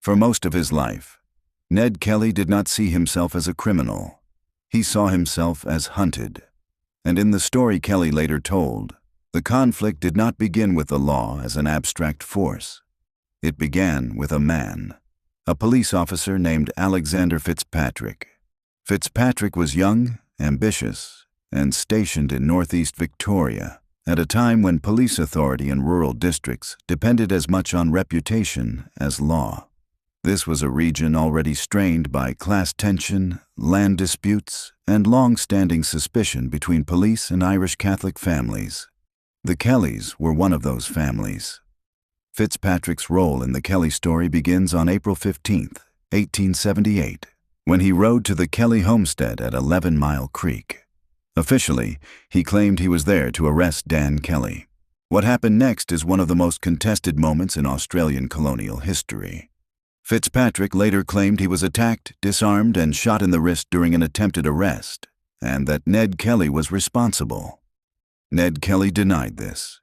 For most of his life, Ned Kelly did not see himself as a criminal. He saw himself as hunted. And in the story Kelly later told, the conflict did not begin with the law as an abstract force. It began with a man, a police officer named Alexander Fitzpatrick. Fitzpatrick was young, ambitious, and stationed in northeast Victoria at a time when police authority in rural districts depended as much on reputation as law. This was a region already strained by class tension, land disputes, and long-standing suspicion between police and Irish Catholic families. The Kellys were one of those families. Fitzpatrick's role in the Kelly story begins on April 15, 1878, when he rode to the Kelly homestead at 11 Mile Creek. Officially, he claimed he was there to arrest Dan Kelly. What happened next is one of the most contested moments in Australian colonial history. Fitzpatrick later claimed he was attacked, disarmed, and shot in the wrist during an attempted arrest, and that Ned Kelly was responsible. Ned Kelly denied this.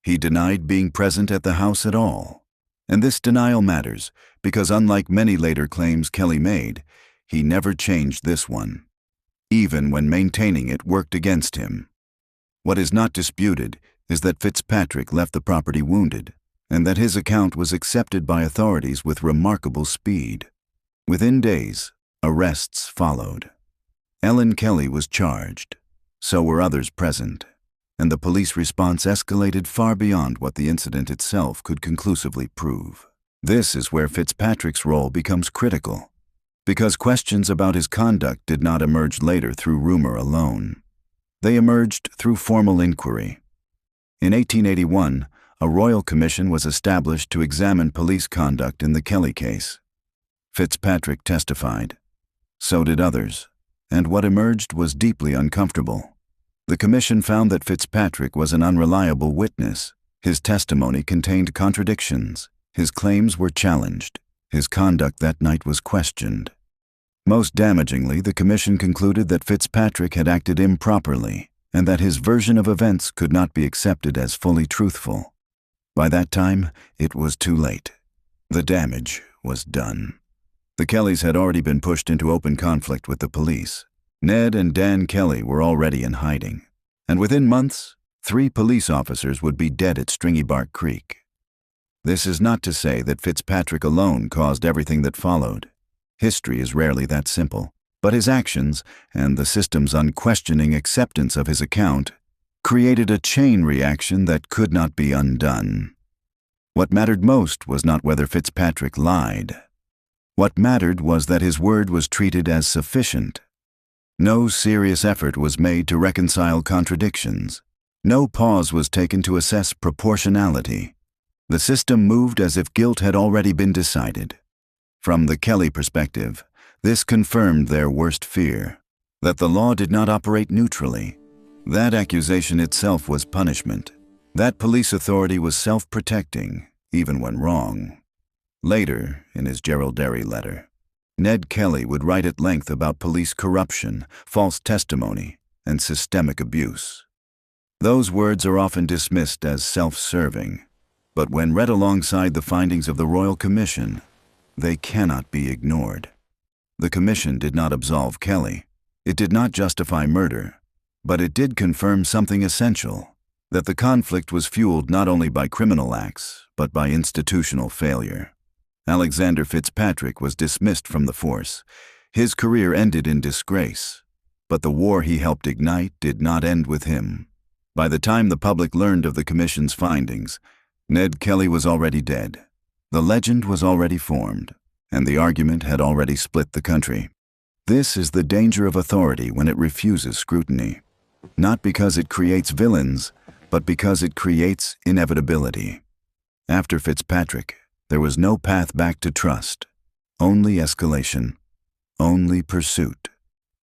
He denied being present at the house at all. And this denial matters because, unlike many later claims Kelly made, he never changed this one, even when maintaining it worked against him. What is not disputed is that Fitzpatrick left the property wounded, and that his account was accepted by authorities with remarkable speed. Within days, arrests followed. Ellen Kelly was charged. So were others present, and the police response escalated far beyond what the incident itself could conclusively prove. This is where Fitzpatrick's role becomes critical, because questions about his conduct did not emerge later through rumor alone. They emerged through formal inquiry. In 1881, a royal commission was established to examine police conduct in the Kelly case. Fitzpatrick testified. So did others, and what emerged was deeply uncomfortable. The commission found that Fitzpatrick was an unreliable witness. His testimony contained contradictions. His claims were challenged. His conduct that night was questioned. Most damagingly, the commission concluded that Fitzpatrick had acted improperly and that his version of events could not be accepted as fully truthful. By that time, it was too late. The damage was done. The Kellys had already been pushed into open conflict with the police. Ned and Dan Kelly were already in hiding, and within months, 3 police officers would be dead at Stringy Bark Creek. This is not to say that Fitzpatrick alone caused everything that followed. History is rarely that simple, but his actions and the system's unquestioning acceptance of his account created a chain reaction that could not be undone. What mattered most was not whether Fitzpatrick lied. What mattered was that his word was treated as sufficient. No serious effort was made to reconcile contradictions. No pause was taken to assess proportionality. The system moved as if guilt had already been decided. From the Kelly perspective, this confirmed their worst fear, that the law did not operate neutrally. That accusation itself was punishment. That police authority was self-protecting, even when wrong. Later, in his Gerald Derry letter, Ned Kelly would write at length about police corruption, false testimony, and systemic abuse. Those words are often dismissed as self-serving, but when read alongside the findings of the Royal Commission, they cannot be ignored. The Commission did not absolve Kelly. It did not justify murder. But it did confirm something essential, that the conflict was fueled not only by criminal acts, but by institutional failure. Alexander Fitzpatrick was dismissed from the force. His career ended in disgrace, but the war he helped ignite did not end with him. By the time the public learned of the Commission's findings, Ned Kelly was already dead. The legend was already formed, and the argument had already split the country. This is the danger of authority when it refuses scrutiny. Not because it creates villains, but because it creates inevitability. After Fitzpatrick, there was no path back to trust. Only escalation. Only pursuit.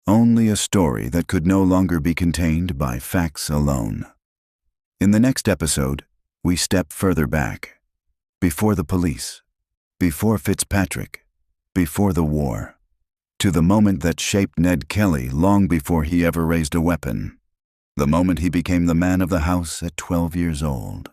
Only a story that could no longer be contained by facts alone. In the next episode, we step further back. Before the police. Before Fitzpatrick. Before the war. To the moment that shaped Ned Kelly long before he ever raised a weapon. The moment he became the man of the house at 12 years old.